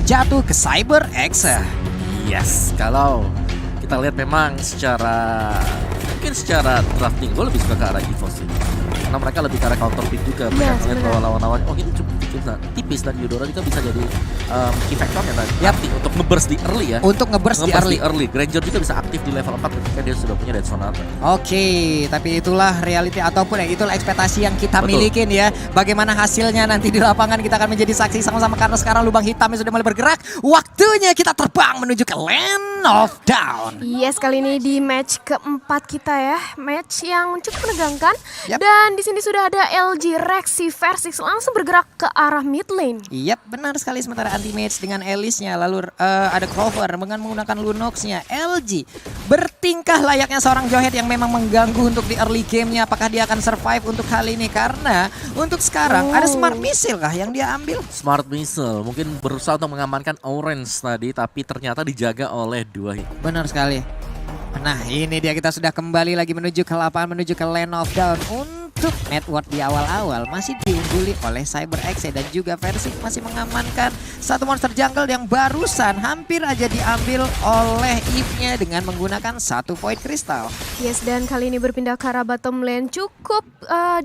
jatuh ke CyberX. Yes, kalau kita lihat memang mungkin secara drafting gue lebih suka ke arah EVOS sih. Karena mereka lebih ke arah counter pick juga. Mereka ngeliat bahwa lawan-lawan ini cukup tipis dan Eudora juga bisa jadi key factor-nya nanti untuk nge-burst di early ya. Untuk nge-burst di early. Granger juga bisa aktif di level 4 ketika dia sudah punya Dead Sonata. Oke, tapi itulah reality ataupun itulah ekspektasi yang kita milikin ya. Bagaimana hasilnya nanti di lapangan kita akan menjadi saksi sama-sama karena sekarang lubang hitamnya sudah mulai bergerak. Waktunya kita terbang menuju ke Land of Dawn. Yes, kali ini di match keempat kita ya. Match yang cukup menegangkan. Dan di sini sudah ada LG Rexy Versix langsung bergerak ke arah mid lane. Yap, benar sekali. Sementara anti-mage dengan Alice-nya, lalu ada Clover dengan menggunakan Lunox-nya. LG bertingkah layaknya seorang Johead yang memang mengganggu untuk di early game-nya. Apakah dia akan survive untuk kali ini? Karena untuk sekarang ada Smart Missile kah yang dia ambil? Smart Missile mungkin berusaha untuk mengamankan Orange tadi, tapi ternyata dijaga oleh dua hit. Benar sekali. Nah, ini dia, kita sudah kembali lagi menuju ke lapangan, menuju ke Land of Dawn. Untuk network di awal-awal masih diungguli oleh CyberX dan juga Versix masih mengamankan satu monster jungle yang barusan hampir aja diambil oleh Eve-nya dengan menggunakan satu Void Crystal. Yes, dan kali ini berpindah ke arah bottom lane cukup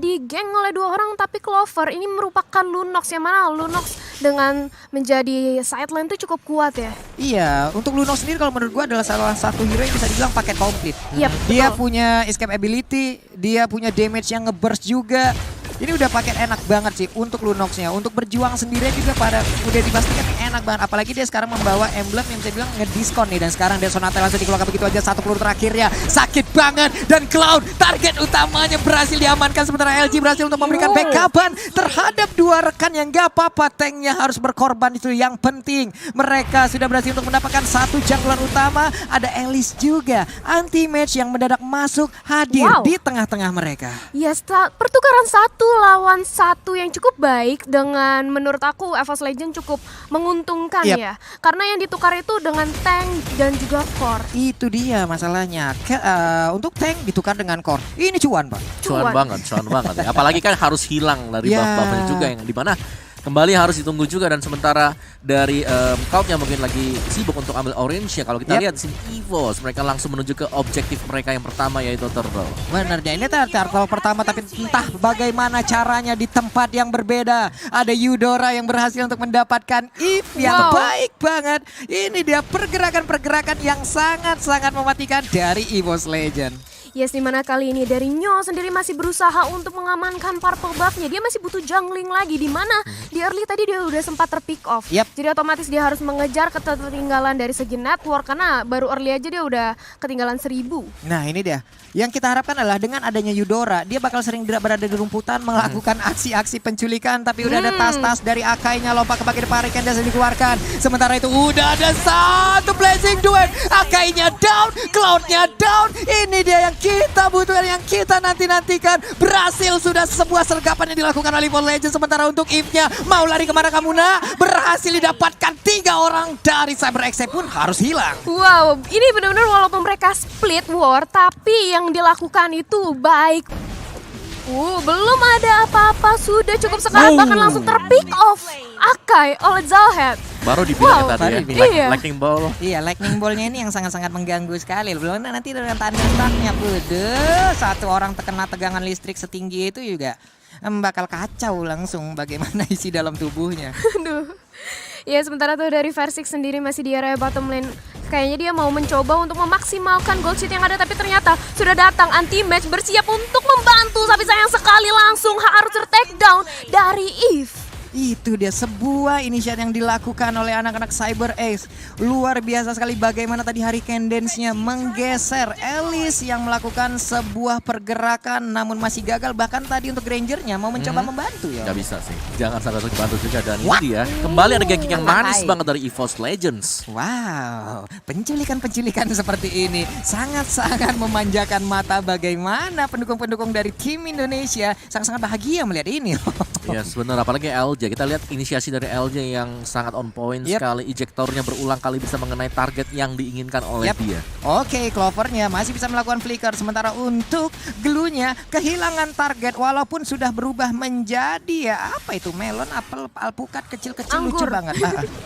digeng oleh dua orang, tapi Clover ini merupakan Lunox yang mana Lunox dengan menjadi side lane itu cukup kuat ya. Iya, untuk Lunox sendiri kalau menurut gua adalah salah satu hero yang bisa dibilang paket komplit. Yep, dia betul. punya escape ability, dia punya damage yang ngeburst juga. Ini udah paket enak banget sih untuk Lunox-nya. Untuk berjuang sendirian juga udah dipastikan enak banget. Apalagi dia sekarang membawa emblem yang bisa bilang ngediskon nih. Dan sekarang Dead Sonata langsung dikeluarkan begitu aja. Satu peluru terakhirnya sakit banget. Dan Cloud target utamanya berhasil diamankan. Sementara LG berhasil untuk memberikan backupan terhadap dua rekan yang gak apa-apa. Tanknya harus berkorban, itu yang penting. Mereka sudah berhasil untuk mendapatkan satu jungler utama. Ada Alice juga. Anti-match yang mendadak masuk hadir di tengah-tengah mereka. Yes, pertukaran satu lawan satu yang cukup baik dengan menurut aku EVOS Legend cukup menguntungkan ya. Karena yang ditukar itu dengan tank dan juga core. Itu dia masalahnya. Untuk tank ditukar dengan core. Ini cuan, Pak. Cuan banget ya. Apalagi kan harus hilang dari buff-buffnya juga yang dimana kembali harus ditunggu juga. Dan sementara dari Cloud-nya mungkin lagi sibuk untuk ambil orange ya. Kalau kita lihat di sini EVOS mereka langsung menuju ke objektif mereka yang pertama, yaitu Turtle. Benar, ini Turtle pertama, tapi entah bagaimana caranya di tempat yang berbeda. Ada Eudora yang berhasil untuk mendapatkan Eve yang baik banget. Ini dia pergerakan-pergerakan yang sangat-sangat mematikan dari EVOS Legend. Yes, dimana kali ini dari Nyo sendiri masih berusaha untuk mengamankan purple buff-nya. Dia masih butuh jungling lagi, dimana di early tadi dia udah sempat terpick off. Jadi otomatis dia harus mengejar ketertinggalan dari segi network, karena baru early aja dia udah ketinggalan 1000. Nah, ini dia. Yang kita harapkan adalah dengan adanya Eudora, dia bakal sering berada di rumputan melakukan aksi-aksi penculikan. Tapi udah ada tas-tas dari Akainya, lompat ke bagian Parikan dan dikeluarkan. Sementara itu udah ada satu blazing duet. Akainya down, Cloud-nya down. Ini dia yang kita butuhkan, yang kita nantikan. Berhasil, sudah sebuah sergapan yang dilakukan oleh EVOS Legends. Sementara untuk Eve-nya mau lari kemana kamu nak? Berhasil didapatkan 3 orang dari CyberX pun harus hilang. Wow, ini benar-benar walaupun mereka split war, tapi yang dilakukan itu baik. Belum ada apa-apa, sudah cukup sekali bahkan langsung terpick off Akai oleh Zalhead. Baru dibilang tadi ya, lightning ball. Iya, lightning ball-nya ini yang sangat-sangat mengganggu sekali. Belum nanti dengan thunderstruck-nya, satu orang terkena tegangan listrik setinggi itu juga bakal kacau langsung bagaimana isi dalam tubuhnya. Aduh. Ya, sementara tuh dari Versix sendiri masih di area bottom lane. Kayaknya dia mau mencoba untuk memaksimalkan gold sheet yang ada, tapi ternyata sudah datang anti-match bersiap untuk membantu. Tapi sayang sekali langsung harus ter-take down dari Eve. Itu dia sebuah inisiatif yang dilakukan oleh anak-anak CyberX. Luar biasa sekali bagaimana tadi Hurricane Dance-nya menggeser Alice yang melakukan sebuah pergerakan namun masih gagal. Bahkan tadi untuk Granger-nya mau mencoba membantu ya. Gak bisa sih, jangan sampai bantu juga. Dan ini dia kembali ada ganking yang manis banget dari EVOS Legends. Wow, penculikan-penculikan seperti ini sangat-sangat memanjakan mata. Bagaimana pendukung-pendukung dari tim Indonesia sangat-sangat bahagia melihat ini. Yes, benar. Apalagi LJ. Kita lihat inisiasi dari LJ yang sangat on point sekali. Ejektornya berulang kali bisa mengenai target yang diinginkan oleh dia. Oke, Clovernya masih bisa melakukan flicker. Sementara untuk Glue-nya kehilangan target walaupun sudah berubah menjadi ya apa itu, melon, apel, alpukat kecil-kecil lucu banget.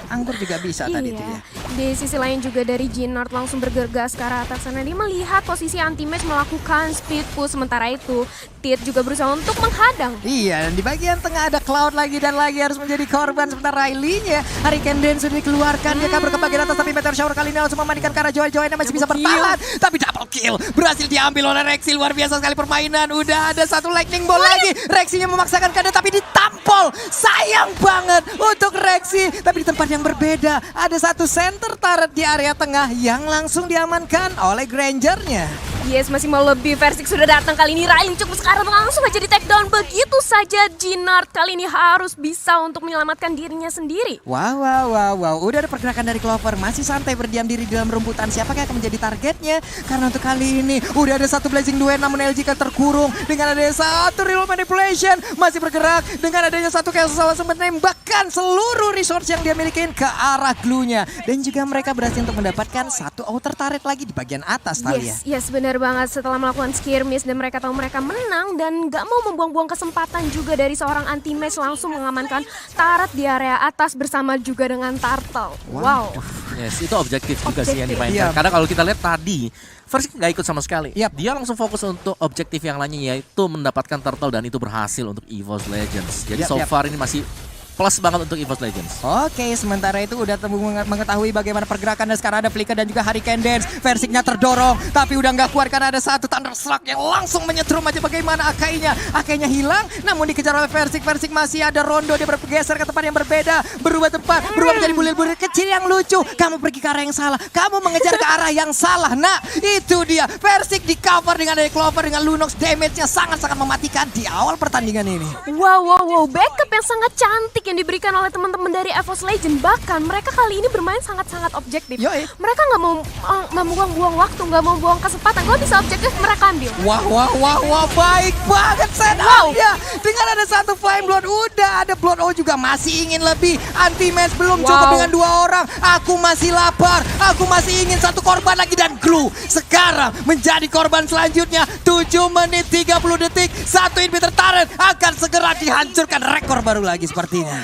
Anggur juga bisa tadi tuh ya. Di sisi lain juga dari Jinard langsung bergegas ke arah atas sana. Dia melihat posisi anti-match melakukan speed push. Sementara itu Tit juga berusaha untuk menghadang. Iya, dan di bagian tengah ada Cloud lagi dan lagi harus menjadi korban. Sementara Riley-nya Hurricane Dance sudah dikeluarkan. Dia kabur ke bagian atas tapi Meteor Shower kali ini langsung memandikan ke arah Joy-Joy-nya masih bisa bertahan. Tapi double kill berhasil diambil oleh Rexy. Luar biasa sekali permainan. Udah ada satu lightning ball lagi. Rexy-nya memaksakan keadaan tapi ditampol. Sayang banget untuk Rexy. Tapi di tempat yang berbeda ada satu center turret di area tengah yang langsung diamankan oleh Granger-nya. Yes, masih mau lebih. Versik sudah datang kali ini. Riley cukup sekarang langsung aja di take down. Begitu saja Jinard kali ini harus bisa untuk menyelamatkan dirinya sendiri. Wow. Udah ada pergerakan dari Clover. Masih santai berdiam diri di dalam rumputan. Siapa yang akan menjadi targetnya? Karena untuk kali ini udah ada satu Blazing Duel namun LG kan terkurung. Dengan adanya satu Real Manipulation masih bergerak. Dengan adanya satu Chaos langsung menembakkan seluruh resource yang dia miliki ke arah Glue-nya. Dan juga mereka berhasil untuk mendapatkan satu outer turret lagi di bagian atas, Talia. Yes, benar banget. Setelah melakukan skirmish dan mereka tahu mereka menang dan gak mau membuang-buang kesempatan juga dari seorang anti-match langsung mengamankan turret di area atas bersama juga dengan Turtle. Wow. Yes, itu objektif juga sih yang dimainkan. Karena kalau kita lihat tadi, Versik nggak ikut sama sekali. Dia langsung fokus untuk objektif yang lainnya yaitu mendapatkan Turtle dan itu berhasil untuk EVOS Legends. Jadi so far ini masih plus banget untuk EVOS Legends. Oke, sementara itu udah mengetahui bagaimana pergerakan dan sekarang ada Flicker dan juga Hurricane Dance. Versiknya terdorong, tapi udah nggak kuat karena ada satu Thunderstruck yang langsung menyetrum aja bagaimana Akainya. Akainya hilang, namun dikejar oleh Versik. Versik masih ada Rondo, dia bergeser ke tempat yang berbeda. Berubah tempat, berubah menjadi bulir-bulir kecil yang lucu. Kamu pergi ke arah yang salah, kamu mengejar ke arah yang salah. Nah, itu dia. Versik di cover dengan dari Clover dengan Lunox. Damage-nya sangat-sangat mematikan di awal pertandingan ini. Wow. Backup yang sangat cantik yang diberikan oleh teman-teman dari EVOS Legend. Bahkan mereka kali ini bermain sangat-sangat objektif. Mereka nggak mau membuang-buang waktu, nggak mau buang kesempatan. Kalau bisa objektif mereka ambil. Wah, baik banget setup-nya. Dengan ada satu Flame Blood, udah ada Blood O juga masih ingin lebih. Anti-match belum cukup dengan 2 orang. Aku masih lapar, aku masih ingin satu korban lagi dan Glue sekarang menjadi korban selanjutnya. 7 menit 30 detik, satu inhibitor turret akan segera dihancurkan. Rekor baru lagi sepertinya.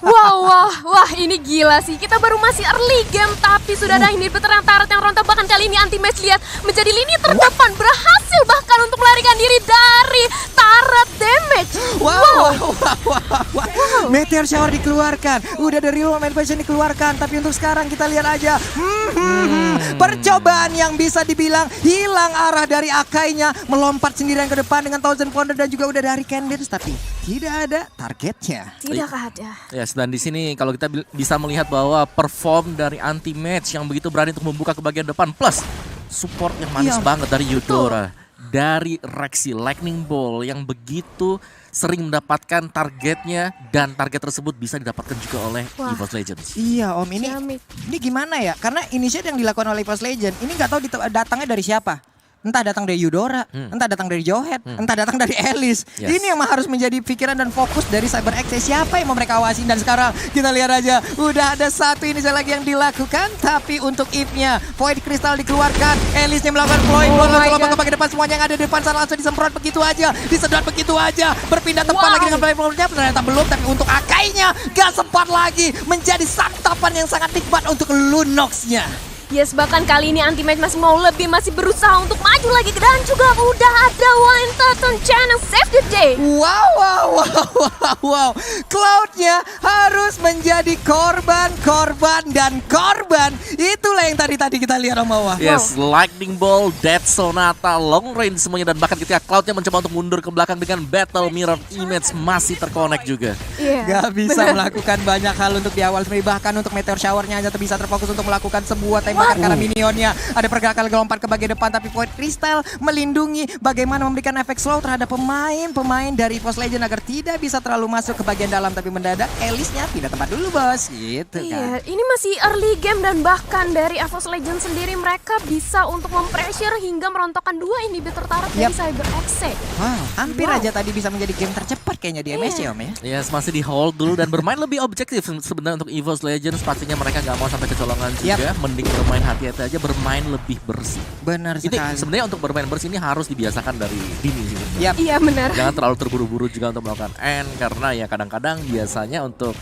Wah, ini gila sih. Kita baru masih early game tapi sudah ada inhibitor yang turret yang rontok. Bahkan kali ini anti-match lihat menjadi lini terdepan, berhasil bahkan untuk melarikan diri dari turret damage. Wow. Meteor Shower dikeluarkan, udah dari Real Manipulation dikeluarkan, tapi untuk sekarang kita lihat aja. Percobaan yang bisa dibilang hilang arah dari Akainya, melompat sendirian ke depan dengan Thousand Pounder dan juga udah dari Candence, tapi tidak ada targetnya. Tidak ada. Yes, dan di sini kalau kita bisa melihat bahwa perform dari anti-match yang begitu berani untuk membuka ke bagian depan plus support yang manis banget dari Eudora, dari Rexy, Lightning Ball yang begitu sering mendapatkan targetnya dan target tersebut bisa didapatkan juga oleh EVOS Legends. Iya Om, ini gimana ya? Karena initiate yang dilakukan oleh EVOS Legends ini nggak tahu datangnya dari siapa. Entah datang dari Eudora, entah datang dari Johead, entah datang dari Alice. Ini yang harus menjadi pikiran dan fokus dari CyberX. Siapa yang mau mereka awasi? Dan sekarang kita lihat aja, udah ada satu ini lagi yang dilakukan. Tapi untuk Eve-nya, Void Crystal dikeluarkan. Alice-nya melakukan Flowing Blow, langsung lompat ke bagian depan. Semuanya yang ada di depan sana langsung disemprot begitu aja. Disedot begitu aja. Berpindah tempat lagi dengan Flowing Blow-nya. Ternyata belum, tapi untuk Akainya gak sempat lagi. Menjadi santapan yang sangat nikmat untuk Lunox-nya. Yes, bahkan kali ini anti-match masih mau lebih, masih berusaha untuk maju lagi. Dan juga udah ada Wine Turtle Channel Save the Day. Wow. Cloud-nya harus menjadi korban. Itulah yang tadi kita lihat Om Mawar. Yes, Lightning Ball, Death Sonata, Long Range semuanya. Dan bahkan ketika Cloud-nya mencoba untuk mundur ke belakang dengan Battle Mirror Image masih terkonek juga. Gak bisa melakukan banyak hal untuk di awal. Bahkan untuk Meteor Shower-nya hanya bisa terfokus untuk melakukan sebuah tembakan karena minionnya. Ada pergerakan lompat ke bagian depan, tapi Void Crystal melindungi bagaimana memberikan efek slow terhadap pemain dari EVOS Legend agar tidak bisa terlalu masuk ke bagian dalam. Tapi mendadak Alice-nya pindah tempat dulu bos. Gitu kan. Ini masih early game dan bahkan dari EVOS Legend sendiri mereka bisa untuk mempressure hingga merontokkan 2 inhibitor turret dari CyberX. Hampir aja tadi bisa menjadi game tercepat kayaknya di MSC Om ya. Yes, masih di hold dulu dan bermain lebih objektif sebenarnya untuk EVOS Legends. Pastinya mereka nggak mau sampai kecolongan juga. Mending bermain hati-hati aja, bermain lebih bersih. Benar Ini sekali. sebenarnya untuk bermain bersih ini harus dibiasakan dari dini sih. Iya benar. Jangan terlalu terburu-buru juga untuk melakukan end karena ya kadang-kadang biasanya untuk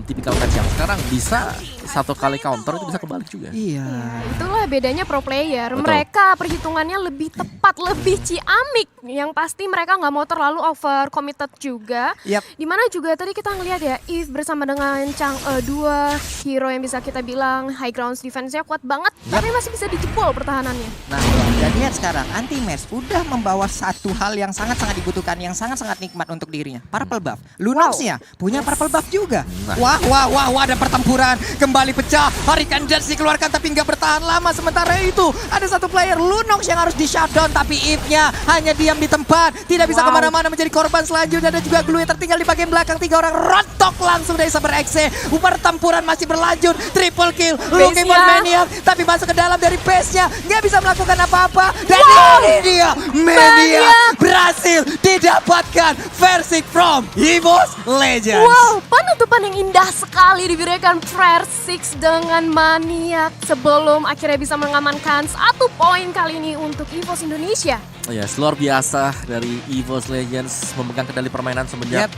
tipikal match yang sekarang bisa satu kali counter itu bisa kebalik juga. Iya. Itulah bedanya pro player. Betul. Mereka perhitungannya lebih tepat, lebih ciamik. Yang pasti mereka nggak mau terlalu over committed juga. Dimana juga tadi kita ngelihat ya, Eve bersama dengan Chang'e, dua hero yang bisa kita bilang high ground defense-nya kuat banget, tapi masih bisa dijebol pertahanannya. Nah, dan lihat sekarang Anti-Match udah membawa satu hal yang sangat-sangat dibutuhkan, yang sangat-sangat nikmat untuk dirinya. Purple buff. Lunox-nya punya purple buff juga. Wah, ada pertempuran. Kembali pecah. Hurricane Jets dikeluarkan tapi nggak bertahan lama. Sementara itu ada satu player Lunox yang harus di shutdown. Tapi Eve-nya hanya diam di tempat. Tidak bisa kemana-mana, menjadi korban selanjutnya. Dan juga Glue tertinggal di bagian belakang. 3 orang rontok langsung dari Saber Exe. Pertempuran masih berlanjut. Triple kill. Looking for Maniac. Tapi masuk ke dalam dari base-nya. Nggak bisa melakukan apa-apa. Dan ini dia. Maniac berhasil didapatkan versi from EVOS Legends. Wow, penutupan yang indah sekali diberikan Versix dengan Maniac sebelum akhirnya bisa mengamankan 1 poin kali ini untuk EVOS Indonesia. Yes, luar biasa dari EVOS Legends memegang kendali permainan semenjak